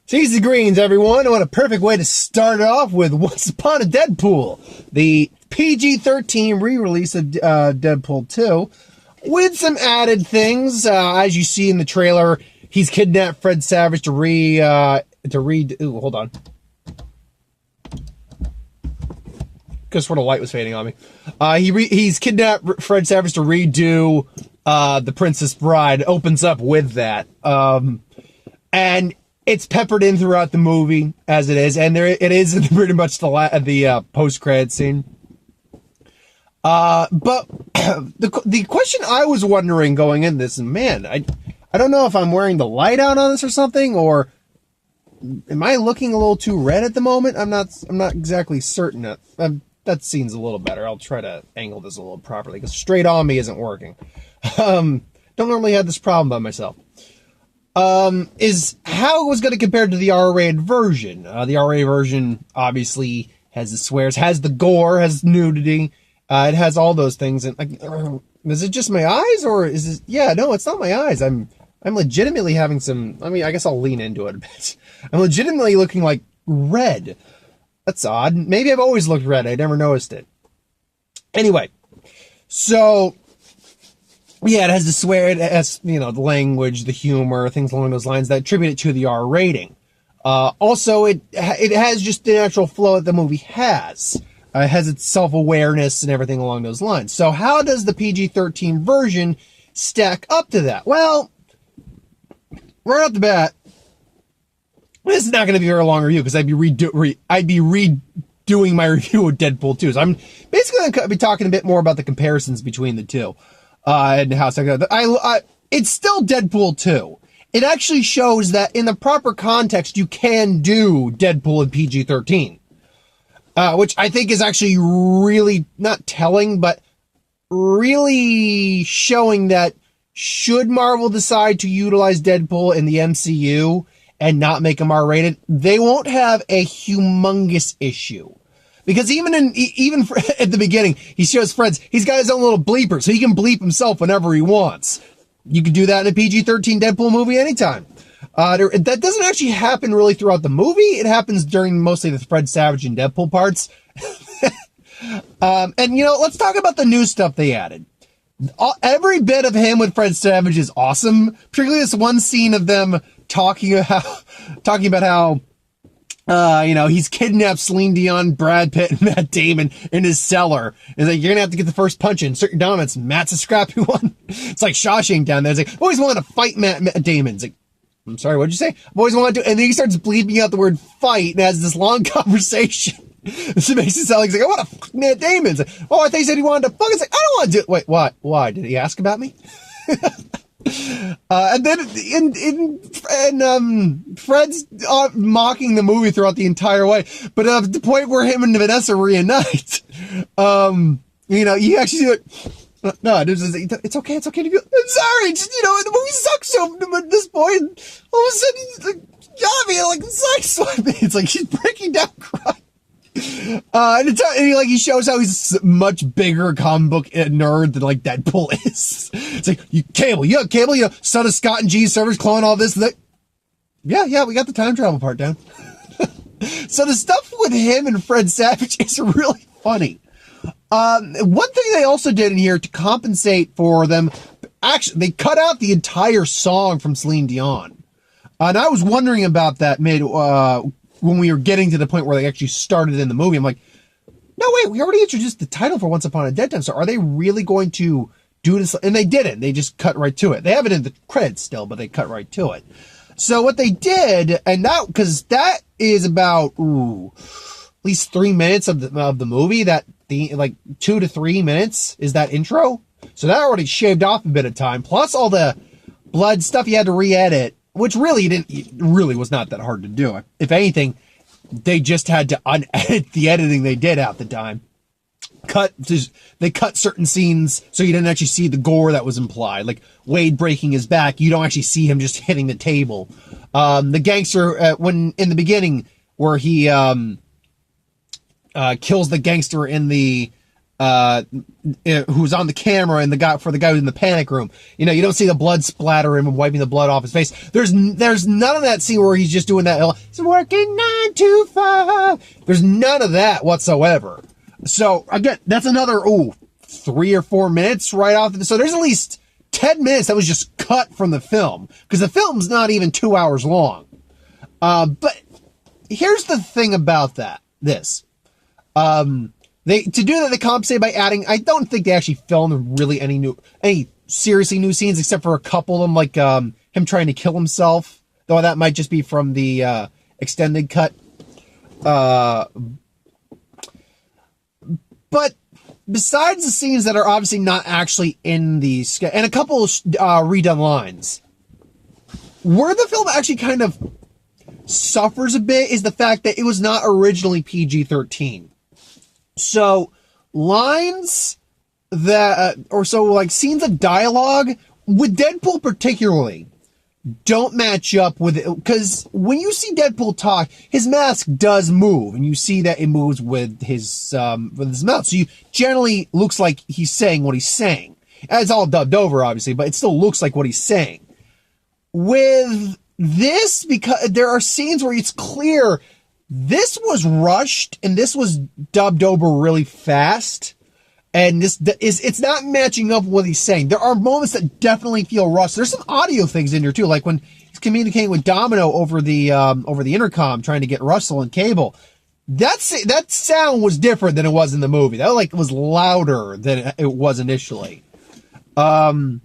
Cheesy greens, everyone. What a perfect way to start it off with Once Upon a Deadpool, the PG-13 re-release of Deadpool 2, with some added things. As you see in the trailer, he's kidnapped Fred Savage hold on. Because sort of light was fading on me. He's kidnapped Fred Savage to redo The Princess Bride. It opens up with that. And it's peppered in throughout the movie as it is, and it is pretty much the post-credit scene. But the question I was wondering going in this, and man, I don't know if I'm wearing the light out on this or something, or am I looking a little too red at the moment? I'm not exactly certain. That scene's a little better. I'll try to angle this a little properly because straight on me isn't working. Don't normally have this problem by myself. Is how it was going to compare to the R-rated version. The R-rated version obviously has the swears, has the gore, has nudity. It has all those things. And is it just my eyes, or is it? Yeah, no, it's not my eyes. I'm legitimately having some. I mean, I guess I'll lean into it a bit. I'm legitimately looking like red. That's odd. Maybe I've always looked red. I never noticed it. Anyway, so. Yeah, it has the swear, it has, the language, the humor, things along those lines that attribute it to the R rating. Also, it has just the natural flow that the movie has. It has its self-awareness and everything along those lines. So how does the PG-13 version stack up to that? Well, right off the bat, this is not going to be a very long review because I'd be redoing my review of Deadpool 2. So I'm basically going to be talking a bit more about the comparisons between the two. And how it's still Deadpool 2. It actually shows that in the proper context, you can do Deadpool in PG-13. Which I think is actually really not telling, but really showing that should Marvel decide to utilize Deadpool in the MCU and not make him R-rated, they won't have a humongous issue. Because even at the beginning, he shows Fred's, he's got his own little bleeper, so he can bleep himself whenever he wants. You can do that in a PG-13 Deadpool movie anytime. That doesn't actually happen really throughout the movie. It happens during mostly the Fred Savage and Deadpool parts. And let's talk about the new stuff they added. Every bit of him with Fred Savage is awesome. Particularly this one scene of them talking about how he's kidnapped Celine Dion, Brad Pitt, and Matt Damon in his cellar. He's like, you're gonna have to get the first punch in. Insert your dominance. Matt's a scrappy one. It's like Shawshank down there. It's like, I've always wanted to fight Matt Damon. It's like, I'm sorry, what'd you say? I've always wanted to. And then he starts bleeping out the word fight and has this long conversation. So it makes it sound like, he's like, I want to fuck Matt Damon. It's like, oh, I thought he said he wanted to fuck. It's like, I don't want to do it. Wait, what? Why? Did he ask about me? And then Fred's mocking the movie throughout the entire way, but at the point where him and Vanessa reunite, you actually do it. No, it's okay. It's okay to feel. I'm sorry. Just, the movie sucks so at this point. All of a sudden, he's like, it's like he's breaking down crying. And he shows how he's a much bigger comic book nerd than like Deadpool is. It's like, Cable, son of Scott and G servers, clone all this and that. Yeah, we got the time travel part down. So the stuff with him and Fred Savage is really funny. One thing they also did in here to compensate for them, actually, they cut out the entire song from Celine Dion. And I was wondering about that when we were getting to the point where they actually started in the movie. I'm like, no, wait, we already introduced the title for Once Upon a Dead Time. So are they really going to do this? And they didn't. They just cut right to it. They have it in the credits still, but they cut right to it. So what they did, and now, because that is about, at least 3 minutes of the movie, like 2 to 3 minutes is that intro. So that already shaved off a bit of time. Plus all the blood stuff you had to re-edit, which really was not that hard to do. If anything, they just had to unedit the editing they did at the time. They cut certain scenes so you didn't actually see the gore that was implied. Like Wade breaking his back, you don't actually see him just hitting the table. The gangster, when in the beginning, where he kills the gangster in the who's on the camera and the guy who's in the panic room. You know, you don't see the blood splatter him and wiping the blood off his face. There's none of that scene where he's just doing that. He's working 9 to 5. There's none of that whatsoever. So again, that's another 3 or 4 minutes right off. So there's at least 10 minutes that was just cut from the film, because the film's not even 2 hours long. But here's the thing about this. To do that, they compensate by adding, I don't think they actually filmed really any seriously new scenes, except for a couple of them, like, him trying to kill himself, though that might just be from the, extended cut. But besides the scenes that are obviously not actually in the sketch, and a couple of, redone lines, where the film actually kind of suffers a bit is the fact that it was not originally PG-13. So lines that, like scenes of dialogue with Deadpool particularly don't match up with it. Because when you see Deadpool talk, his mask does move, and you see that it moves with his mouth. So you generally looks like he's saying what he's saying. And it's all dubbed over, obviously, but it still looks like what he's saying. With this, because there are scenes where it's clear this was rushed and this was dubbed over really fast, and it's not matching up with what he's saying. There are moments that definitely feel rushed. There's some audio things in here too, like when he's communicating with Domino over the intercom, trying to get Russell and Cable. That sound was different than it was in the movie. That was louder than it was initially. So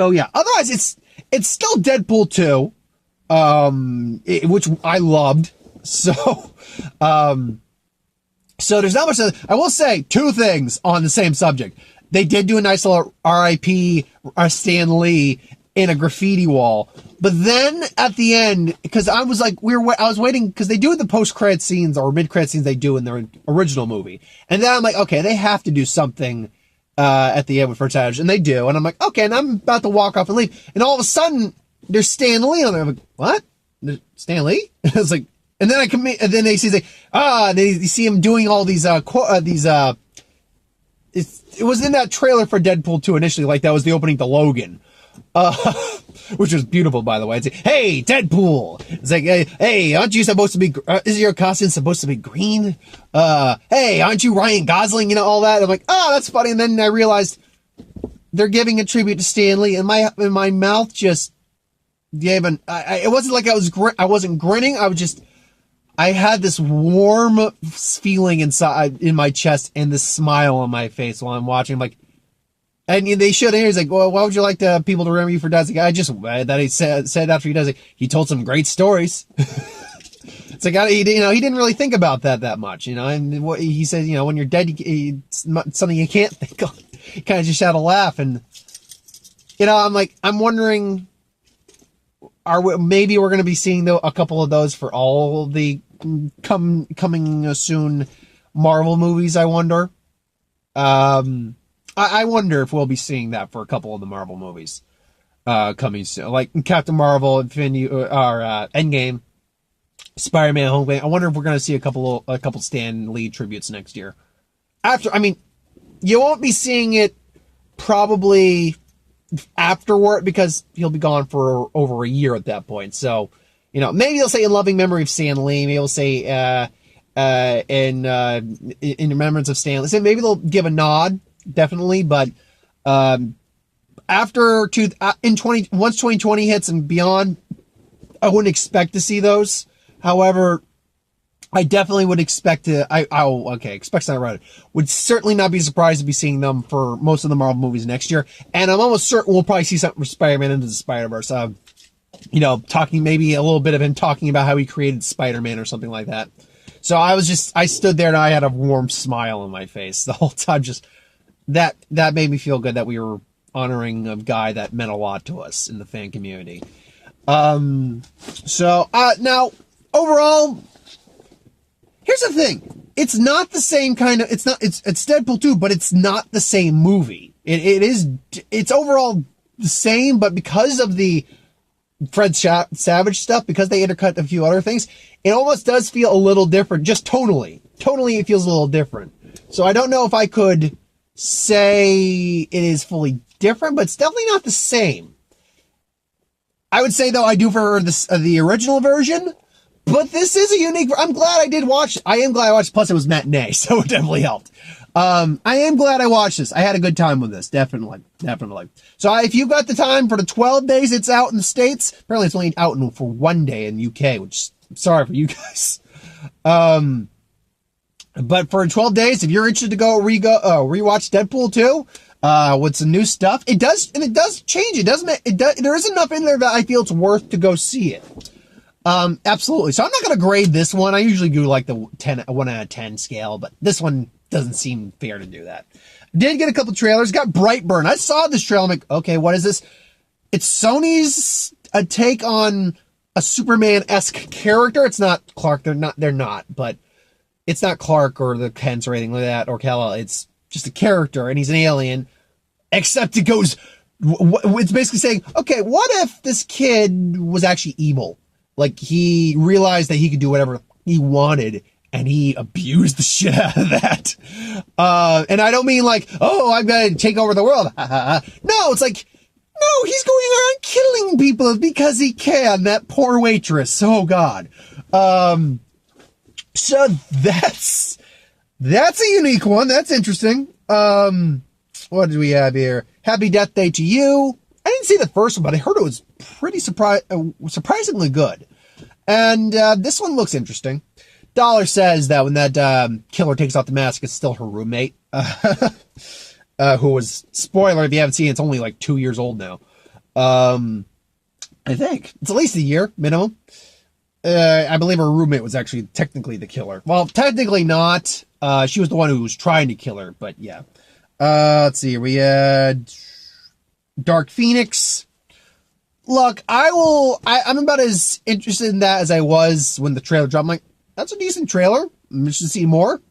yeah. Otherwise, it's still Deadpool 2, which I loved. So there's not much. I will say 2 things on the same subject. They did do a nice little R.I.P. Stan Lee in a graffiti wall, but then at the end, because I was like, I was waiting, because they do the post-credit scenes or mid-credit scenes they do in their original movie, and then I'm like, okay, they have to do something at the end with First Adage, and they do, and I'm like, okay, and I'm about to walk off and leave, and all of a sudden there's Stan Lee on there. I'm like, what? There's Stan Lee? I was like. And then and then they see, they see him doing all these, it was in that trailer for Deadpool 2 initially, like that was the opening to Logan, which was beautiful, by the way. It's like, hey, Deadpool! It's like, hey, aren't you supposed to be, is your costume supposed to be green? Hey, aren't you Ryan Gosling? You know, all that. I'm like, oh, that's funny. And then I realized they're giving a tribute to Stan Lee, and my mouth just gave it wasn't like I wasn't grinning, I had this warm feeling inside in my chest and this smile on my face while I'm watching. I'm like, and they showed it here. He's like, well, why would you like people to remember you for Dad? Like, that he said after he does it, he told some great stories. It's like, he didn't really think about that much, and what he said, when you're dead, it's something you can't think of. He kind of just had a laugh. And, I'm wondering, maybe we're going to be seeing a couple of those for all the coming soon Marvel movies, I wonder. I wonder if we'll be seeing that for a couple of the Marvel movies coming soon, like Captain Marvel, Infinity, or Endgame, Spider-Man: Homecoming. I wonder if we're going to see a couple Stan Lee tributes next year. You won't be seeing it probably afterward, because he'll be gone for over a year at that point. So, maybe they'll say in loving memory of Stan Lee. Maybe they'll say in remembrance of Stan Lee. So maybe they'll give a nod, definitely. But once 2020 hits and beyond, I wouldn't expect to see those. However, I definitely would expect to. Expect's not right. Would certainly not be surprised to be seeing them for most of the Marvel movies next year. And I'm almost certain we'll probably see something for Spider-Man Into the Spider-Verse. Talking maybe a little bit of him talking about how he created Spider-Man or something like that. So I stood there and I had a warm smile on my face the whole time. Just that made me feel good that we were honoring a guy that meant a lot to us in the fan community. Now overall, here's the thing. It's not the same kind of, it's Deadpool 2, but it's not the same movie. It's overall the same, but because of the Fred Savage stuff, because they intercut a few other things, it almost does feel a little different, just tonally. Tonally, it feels a little different. So I don't know if I could say it is fully different, but it's definitely not the same. I would say, though, I do prefer the original version, but this is a unique... I'm glad I did watch it. I am glad I watched it. Plus, it was matinee, so it definitely helped. I am glad I watched this. I had a good time with this. Definitely. So if you've got the time for the 12 days it's out in the States, apparently it's only out for 1 day in the UK, which, sorry for you guys. But for 12 days, if you're interested to go rewatch Deadpool 2, with some new stuff, it does change. There is enough in there that I feel it's worth to go see it. Absolutely. So I'm not going to grade this one. I usually do like the 1 out of 10 scale, but this one doesn't seem fair to do that. Did get a couple trailers. Got Brightburn. I saw this trailer. I'm like, okay, what is this? It's Sony's take on a Superman-esque character. It's not Clark. They're not, but it's not Clark or the Kents or anything like that, or Kal-El. It's just a character, and he's an alien, except it goes, it's basically saying, okay, what if this kid was actually evil? Like, he realized that he could do whatever he wanted, and he abused the shit out of that. And I don't mean like, oh, I'm going to take over the world. No, it's like, no, he's going around killing people because he can. That poor waitress. Oh, God. So that's a unique one. That's interesting. What do we have here? Happy Death Day to You. I didn't see the first one, but I heard it was pretty surprisingly good. And this one looks interesting. Dollar says that when that killer takes off the mask, it's still her roommate. Who was, spoiler, if you haven't seen it, it's only like 2 years old now. I think. It's at least a year, minimum. I believe her roommate was actually technically the killer. Well, technically not. She was the one who was trying to kill her, but yeah. Let's see. We had Dark Phoenix. Look, I'm about as interested in that as I was when the trailer dropped. I'm like, that's a decent trailer. I'm interested to see more.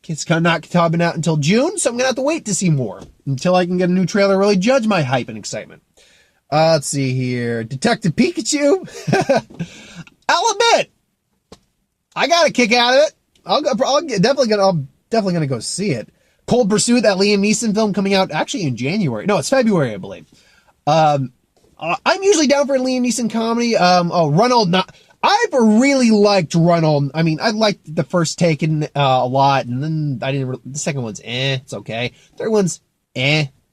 It's kind of not coming out until June, so I'm going to have to wait to see more until I can get a new trailer to really judge my hype and excitement. Let's see here. Detective Pikachu. I'll admit, I got a kick out of it. I'm definitely going to go see it. Cold Pursuit, that Liam Neeson film coming out actually in January. No, it's February, I believe. I'm usually down for a Liam Neeson comedy. I've really liked Ronald. I mean, I liked the first Taken a lot, and then the second one's it's okay. Third one's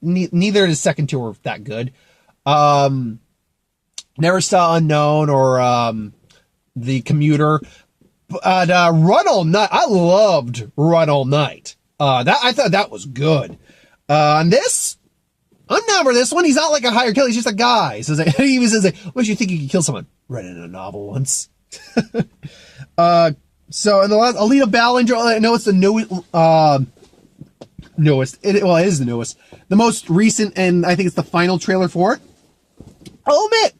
neither of the second two were that good. Never Saw Unknown or The Commuter. But Run All Night, I loved Run All Night. I thought that was good. And this, I'm not for this one. He's not like a hired killer. He's just a guy. He says, what do you think you could kill someone? Read it in a novel once. So in the last, Alita Ballinger, I know it's the newest. It is the newest. The most recent, and I think it's the final trailer for it. I'll admit,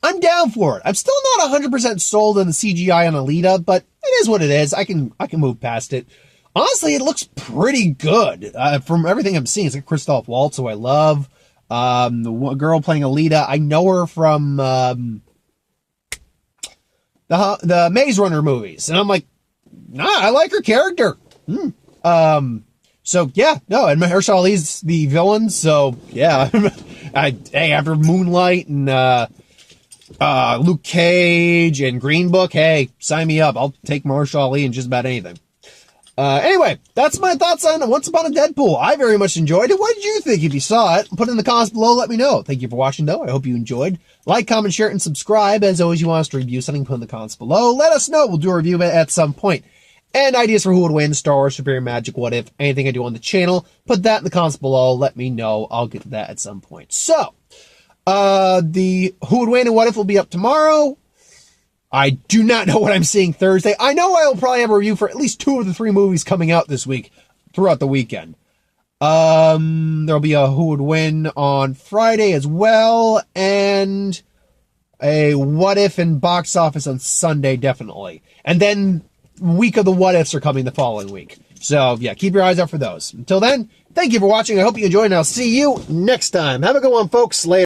I'm down for it. I'm still not 100% sold on the CGI on Alita, but it is what it is. I can move past it. Honestly, it looks pretty good. From everything I'm seeing, it's like Christoph Waltz, who I love. The girl playing Alita, I know her from the Maze Runner movies, and I'm like, nah, I like her character. So yeah, no, and Mahershala Ali's the villain, so yeah. Hey, after Moonlight and Luke Cage and Green Book, hey, sign me up. I'll take Mahershala Ali in just about anything. Anyway, that's my thoughts on Once Upon a Deadpool. I very much enjoyed it. What did you think? If you saw it, put it in the comments below. Let me know. Thank you for watching, though. I hope you enjoyed. Like, comment, share, and subscribe. As always, you want us to review something, put in the comments below. Let us know. We'll do a review of it at some point. And ideas for who would win, Star Wars, Superior Magic, What If, anything I do on the channel, put that in the comments below. Let me know. I'll get to that at some point. So, the Who Would Win and What If will be up tomorrow. I do not know what I'm seeing Thursday. I know I will probably have a review for at least 2 of the 3 movies coming out this week throughout the weekend. There'll be a Who Would Win on Friday as well, and a What If in box office on Sunday, definitely. And then week of the What Ifs are coming the following week. So, yeah, keep your eyes out for those. Until then, thank you for watching. I hope you enjoyed, and I'll see you next time. Have a good one, folks. Later.